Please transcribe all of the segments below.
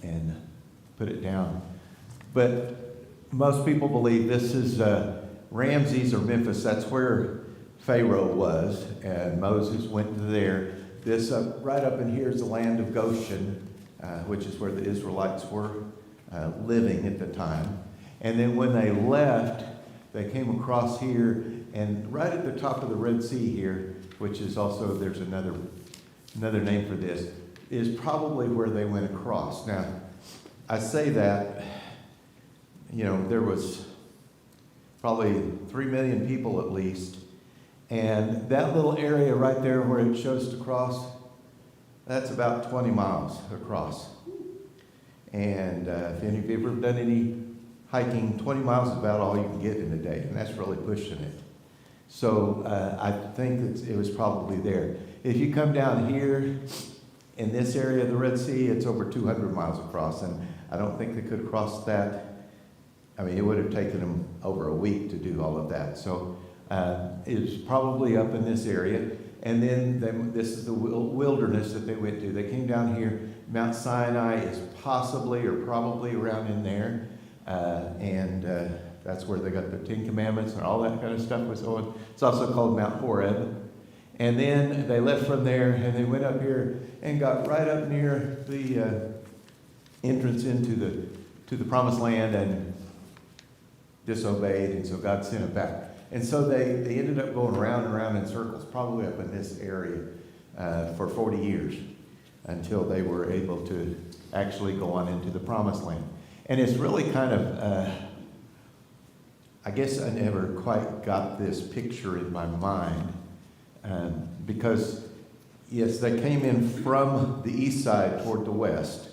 and put it down. But most people believe this is Ramses or Memphis. That's where Pharaoh was, and Moses went there. This right up in here is the land of Goshen, which is where the Israelites were living at the time. And then when they left, they came across here, and right at the top of the Red Sea here, which is also, there's another name for this, is probably where they went across. Now, I say that, there was probably 3 million people at least, and that little area right there where it shows to cross, that's about 20 miles across. And if any of you have ever done any hiking, 20 miles is about all you can get in a day, and that's really pushing it. So I think that it was probably there. If you come down here in this area of the Red Sea, it's over 200 miles across, and I don't think they could have crossed that. I mean, it would have taken them over a week to do all of that. So it's probably up in this area. And then this is the wilderness that they went to. They came down here. Mount Sinai is possibly or probably around in there. That's where they got the Ten Commandments and all that kind of stuff was on. It's also called Mount Horeb. And then they left from there and they went up here and got right up near the entrance into the Promised Land and disobeyed, and so God sent them back. And so they ended up going around and around in circles, probably up in this area for 40 years until they were able to actually go on into the Promised Land. And it's really kind of, I guess I never quite got this picture in my mind because, yes, they came in from the east side toward the west.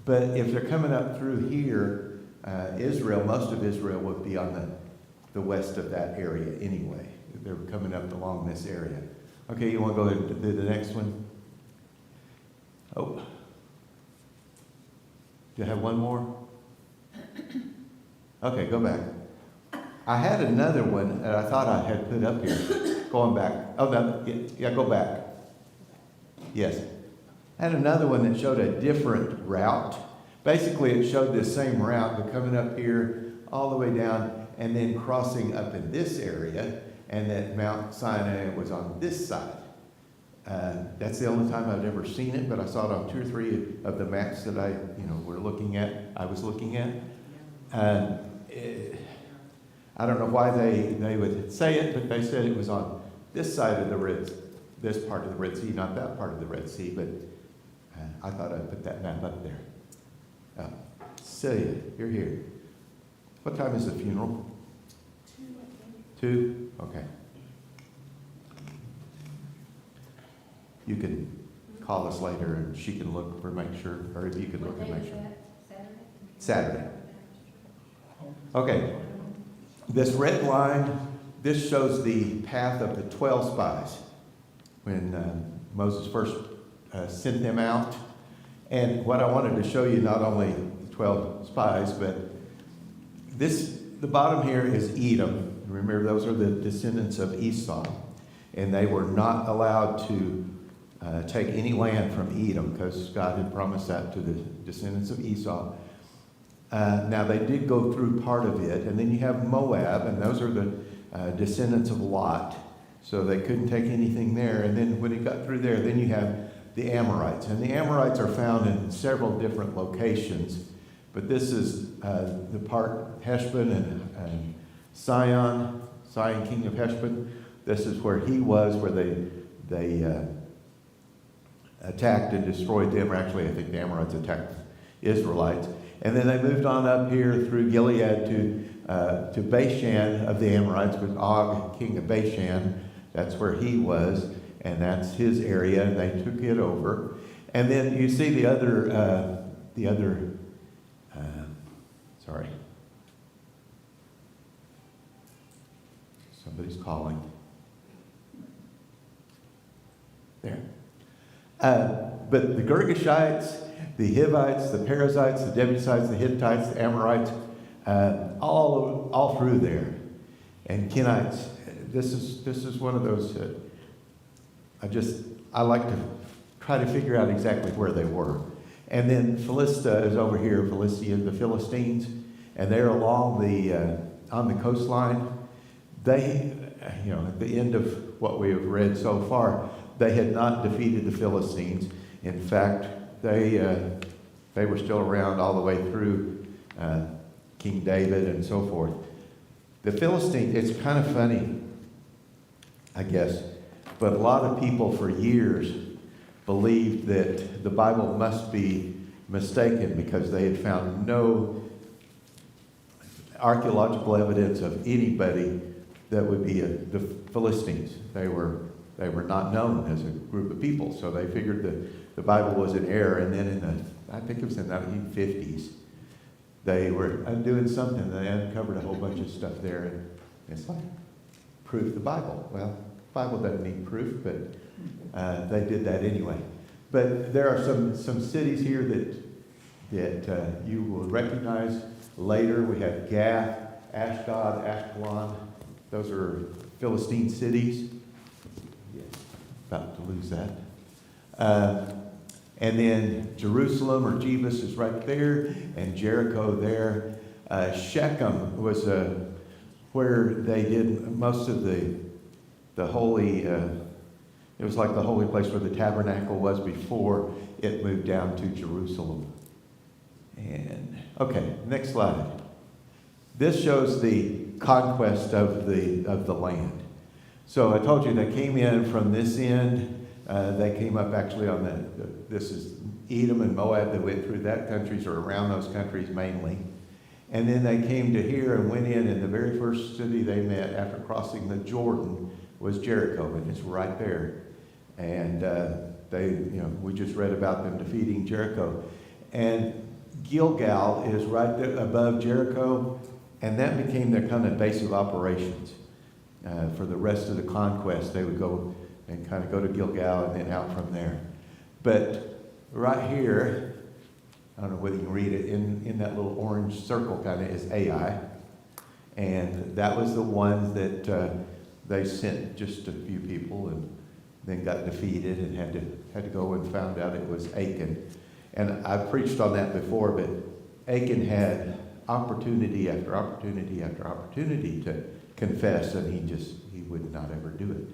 But if they're coming up through here, Israel, most of Israel would be on the west of that area anyway. They're coming up along this area. Okay, you want to go to the next one? Oh. Do you have one more? Okay, go back. I had another one that I thought I had put up here. Going back. Oh, no, yeah, go back. Yes. I had another one that showed a different route. Basically, it showed this same route, but coming up here all the way down and then crossing up in this area, and that Mount Sinai was on this side. That's the only time I've ever seen it, but I saw it on 2 or 3 of the maps that I was looking at. I don't know why they would say it, but they said it was on this side of this part of the Red Sea, not that part of the Red Sea, but I thought I'd put that map up there. Celia, you're here. What time is the funeral? 2? Okay. You can call us later and she can look for make sure, or if you could look and make sure. Saturday. Okay. This red line, this shows the path of the 12 spies when Moses first sent them out. And what I wanted to show you, not only the 12 spies, but the bottom here is Edom. Remember, those are the descendants of Esau. And they were not allowed to take any land from Edom because God had promised that to the descendants of Esau. Now, they did go through part of it. And then you have Moab, and those are the descendants of Lot. So they couldn't take anything there. And then when he got through there, then you have the Amorites. And the Amorites are found in several different locations. But this is the part, Heshbon and Sihon, king of Heshbon. This is where he was, where they attacked and destroyed them. Or actually, I think the Amorites attacked Israelites. And then they moved on up here through Gilead to Bashan of the Amorites, with Og, king of Bashan. That's where he was, and that's his area, and they took it over. And then you see the other somebody's calling. There. But the Girgashites, the Hivites, the Perizzites, the Jebusites, the Hittites, the Amorites, all through there. And Kenites. This is one of those I like to try to figure out exactly where they were. And then Philistia is over here, Philistia, the Philistines, and they're along the on the coastline. They, at the end of what we have read so far, they had not defeated the Philistines. In fact, they were still around all the way through King David and so forth. The Philistines, it's kind of funny, I guess, but a lot of people for years believed that the Bible must be mistaken because they had found no archaeological evidence of anybody that would be the Philistines. They were not known as a group of people, so they figured that the Bible was in error. And then I think it was in the 1950s, they were doing something, and they uncovered a whole bunch of stuff there, and it's like, proof the Bible. Well, the Bible doesn't need proof, but they did that anyway. But there are some cities here that you will recognize later. We have Gath, Ashdod, Ashkelon. Those are Philistine cities. Yeah, about to lose that. And then Jerusalem or Jebus is right there, and Jericho there. Shechem was where they did most of the holy. It was like the holy place where the tabernacle was before it moved down to Jerusalem. And okay, next slide. This shows the conquest of the land. So I told you they came in from this end. They came up actually on this is Edom and Moab. They went through that countries or around those countries mainly. And then they came to here and went in, and the very first city they met after crossing the Jordan was Jericho, and it's right there. And we just read about them defeating Jericho. And Gilgal is right there above Jericho, and that became their kind of base of operations. For the rest of the conquest, they would go and kind of go to Gilgal and then out from there. But right here, I don't know whether you can read it, in that little orange circle kind of is Ai. And that was the one that they sent just a few people and then got defeated and had to go and found out it was Achan. And I've preached on that before, but Achan had opportunity after opportunity after opportunity to confess, and he would not ever do it.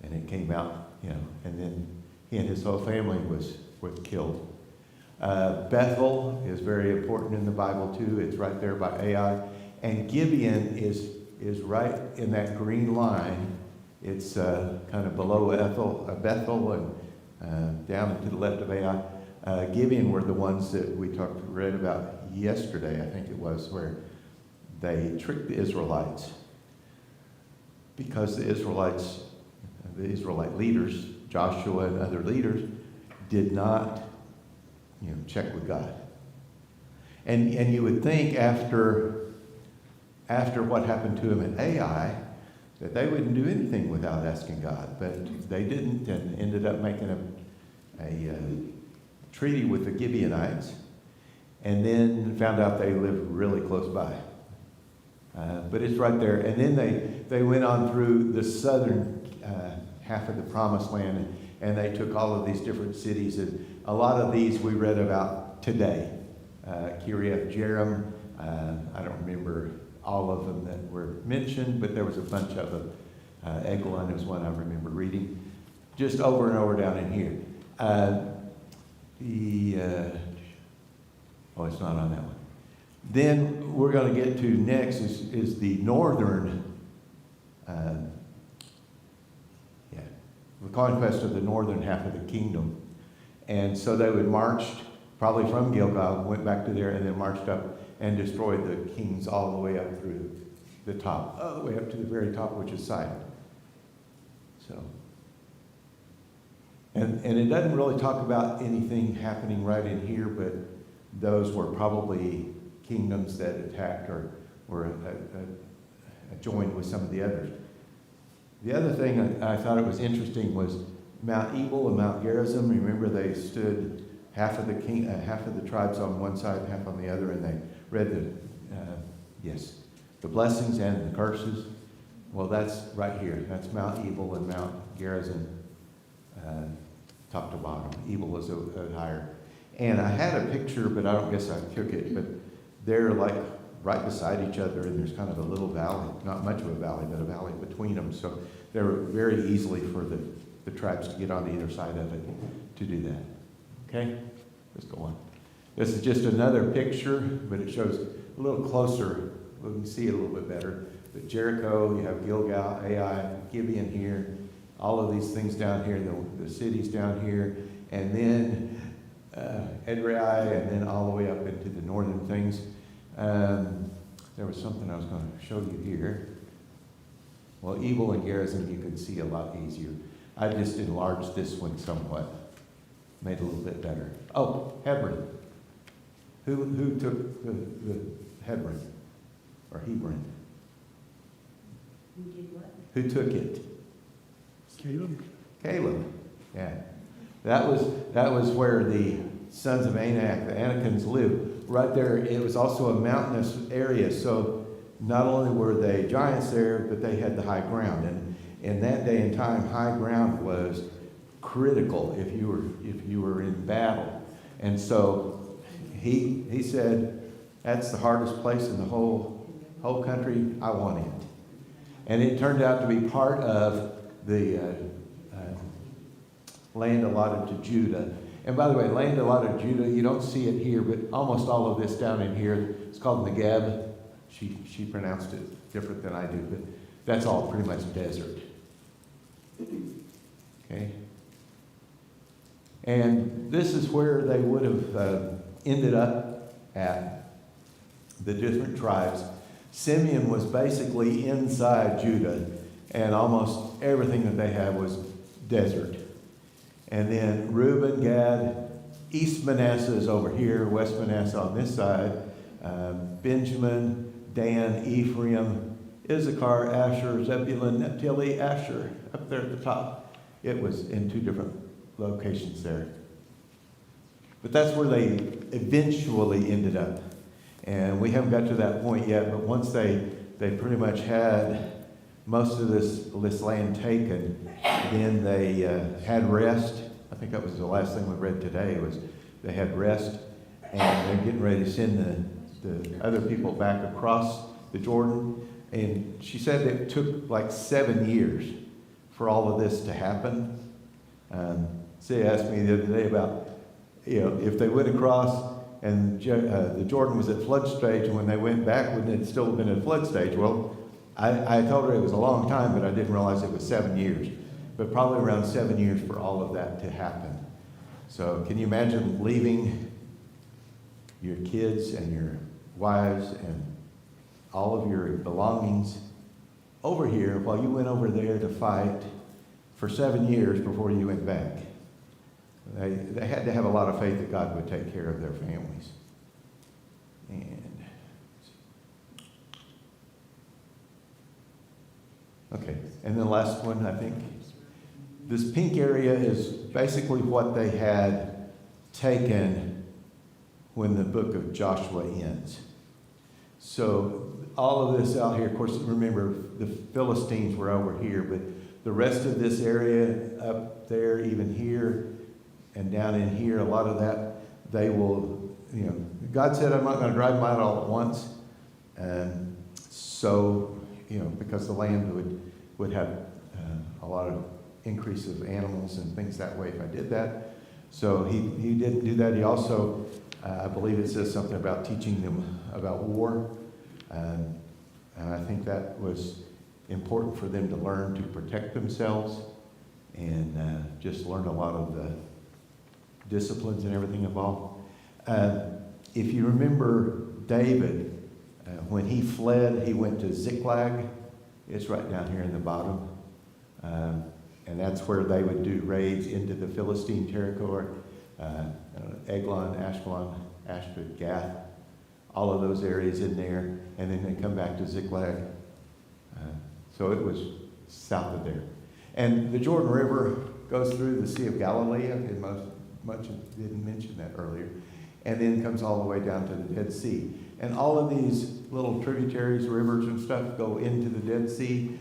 And it came out, and then he and his whole family was killed. Bethel is very important in the Bible too. It's right there by Ai. And Gibeon is right in that green line. It's kind of below Bethel and down to the left of Ai. Gibeon were the ones that we read about yesterday, I think it was, where they tricked the Israelites. Because the Israelite leaders, Joshua and other leaders, did not, check with God. And you would think after what happened to him at Ai, that they wouldn't do anything without asking God, but they didn't, and ended up making a treaty with the Gibeonites, and then found out they lived really close by. But it's right there. And then they went on through the southern half of the Promised Land, and they took all of these different cities. And a lot of these we read about today. Kiriath Jearim, I don't remember all of them that were mentioned, but there was a bunch of them. Eglon is one I remember reading, just over and over down in here. It's not on that one. Then we're going to get to next is the northern, the conquest of the northern half of the kingdom. And so they would march probably from Gilgal, went back to there, and then marched up and destroyed the kings all the way up through the top, all the way up to the very top, which is Sidon. So, and it doesn't really talk about anything happening right in here, but those were probably kingdoms that attacked or were joined with some of the others. The other thing I thought it was interesting was Mount Ebal and Mount Gerizim. Remember, they stood half of the tribes on one side, half on the other, and they read the blessings and the curses. Well, that's right here. That's Mount Ebal and Mount Gerizim, top to bottom. Ebal is a higher. And I had a picture, but I don't guess I took it, but they're like right beside each other, and there's kind of a little valley, not much of a valley, but a valley between them. So they're very easily for the tribes to get on either side of it to do that. Okay? Let's go on. This is just another picture, but it shows a little closer. We can see it a little bit better. But Jericho, you have Gilgal, Ai, Gibeon here, all of these things down here, the cities down here, and then Edrei, and then all the way up into the northern things. There was something I was going to show you here. Well, Ebal and Gerizim you can see a lot easier. I just enlarged this one somewhat, made it a little bit better. Oh, Hebron. Who took the Hebron or Hebron? Who did what? Who took it? Caleb. Caleb. Yeah, that was where the sons of Anak, the Anakins, lived. Right there, it was also a mountainous area. So not only were they giants there, but they had the high ground. And in that day and time, high ground was critical if you were in battle. And so he said, that's the hardest place in the whole country. I want it. And it turned out to be part of the land allotted to Judah. And by the way, land allotted to Judah, you don't see it here, but almost all of this down in here, it's called Negeb. She pronounced it different than I do, but that's all pretty much desert. Okay? And this is where they would have ended up at, the different tribes. Simeon was basically inside Judah, and almost everything that they had was desert. And then Reuben, Gad, East Manasseh is over here, West Manasseh on this side, Benjamin, Dan, Ephraim, Issachar, Asher, Zebulun, Naphtali, Asher, up there at the top. It was in two different locations there. But that's where they eventually ended up. And we haven't got to that point yet, but once they pretty much had most of this land taken, then they had rest. I think that was the last thing we read today, was they had rest, and they're getting ready to send the other people back across the Jordan. And she said it took like 7 years for all of this to happen. She asked me the other day about, if they went across and the Jordan was at flood stage, and when they went back, wouldn't it still have been at flood stage? Well, I told her it was a long time, but I didn't realize it was 7 years. But probably around 7 years for all of that to happen. So can you imagine leaving your kids and your wives and all of your belongings over here while you went over there to fight for 7 years before you went back? They had to have a lot of faith that God would take care of their families. Okay, and the last one, I think. This pink area is basically what they had taken when the book of Joshua ends. So all of this out here, of course, remember the Philistines were over here, but the rest of this area up there, even here, and down in here, a lot of that, they will, God said, I'm not going to drive them out all at once. And so, because the land would have a lot of increase of animals and things that way if I did that. So he didn't do that. He also, I believe it says something about teaching them about war. And I think that was important for them to learn to protect themselves and just learn a lot of the disciplines and everything involved. If you remember David, when he fled, he went to Ziklag. It's right down here in the bottom. And that's where they would do raids into the Philistine territory. Eglon, Ashkelon, Ashdod, Gath, all of those areas in there. And then they come back to Ziklag. So it was south of there. And the Jordan River goes through the Sea of Galilee. I didn't mention that earlier. And then comes all the way down to the Dead Sea. And all of these little tributaries, rivers and stuff go into the Dead Sea.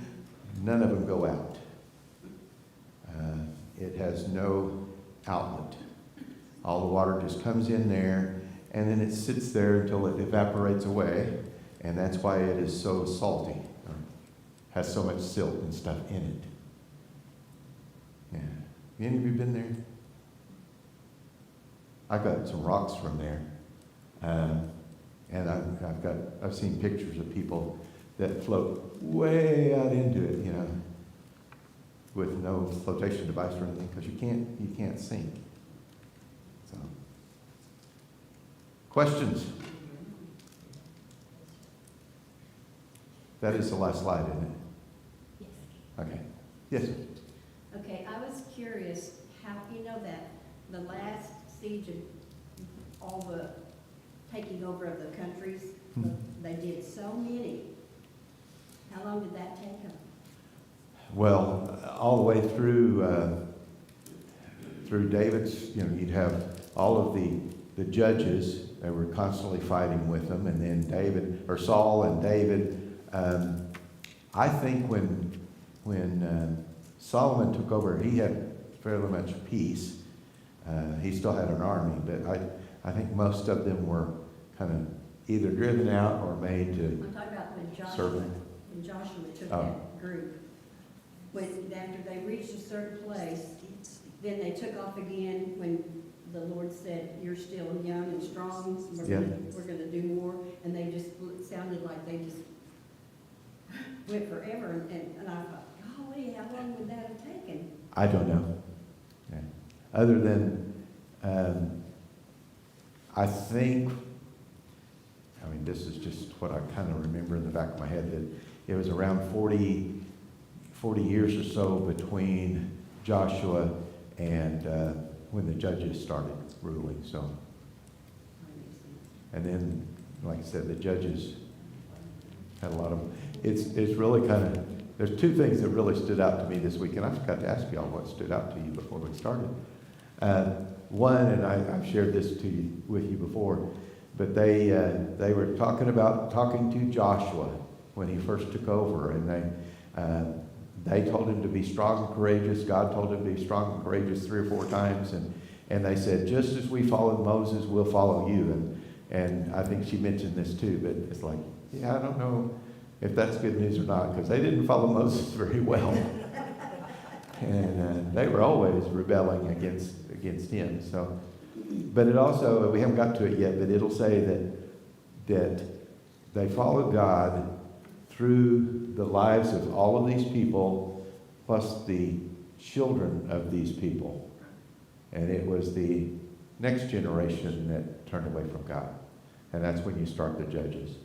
None of them go out. It has no outlet. All the water just comes in there, and then it sits there until it evaporates away, and that's why it is so salty, or has so much silt and stuff in it. Yeah. Any of you been there? I got some rocks from there, and I've seen pictures of people that float way out into it, you know, with no flotation device or anything, because you can't sink. So, questions? That is the last slide, isn't it? Yes. Okay. Yes. Okay, I was curious how, you know that the last siege of all the taking over of the countries, they did so many. How long did that take them? Well, all the way through David's, you know, you'd have all of the judges that were constantly fighting with them, and then Saul and David. I think when Solomon took over, he had fairly much peace. He still had an army, but I think most of them were kind of either driven out or made to I'm talking about when Joshua took that group. After they reached a certain place, then they took off again when the Lord said, "You're still young and strong. We're going to do more." And they just, it sounded like they just went forever. And I thought, golly, how long would that have taken? I don't know. Yeah. Other than, I think, I mean, this is just what I kind of remember in the back of my head, that it was around 40 years or so between Joshua and when the judges started ruling. So, and then, like I said, the judges had a lot of, it's really kind of, there's two things that really stood out to me this week, and I forgot to ask y'all what stood out to you before we started. One, and I've shared this with you before, but they were talking to Joshua when he first took over, and they told him to be strong and courageous. God told him to be strong and courageous 3 or 4 times, and they said, just as we followed Moses, we'll follow you. And I think she mentioned this too, but it's like, yeah, I don't know if that's good news or not, because they didn't follow Moses very well. And they were always rebelling against him. So, but it also, we haven't got to it yet, but it'll say that they followed God through the lives of all of these people, plus the children of these people. And it was the next generation that turned away from God. And that's when you start the judges.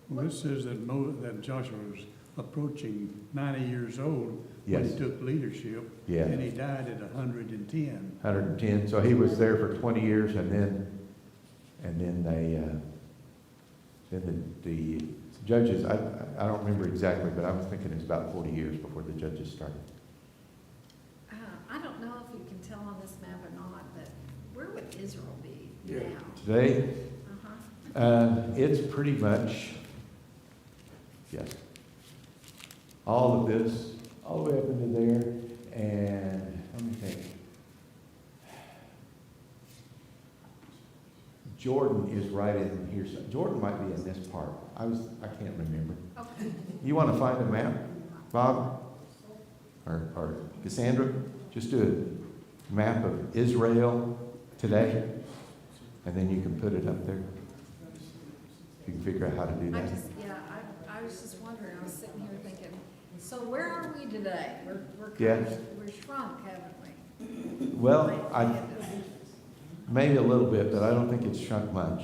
Well, this says that Joshua was approaching 90 years old Yes. when he took leadership, Yeah. and he died at 110. 110. So he was there for 20 years, and then the judges, I don't remember exactly, but I was thinking it was about 40 years before the judges started. I don't know if you can tell on this map or not, but where would Israel be now? Today, Uh-huh. it's pretty much, yes, all of this, all the way up into there, and let me think. Jordan is right in here. So Jordan might be in this part. I can't remember. Okay. You want to find a map, Bob? Or Cassandra? Just do a map of Israel today, and then you can put it up there. You can figure out how to do that. I was just wondering, I was sitting here thinking, so where are we today? Yeah. We're shrunk, haven't we? Well, maybe a little bit, but I don't think it's shrunk much.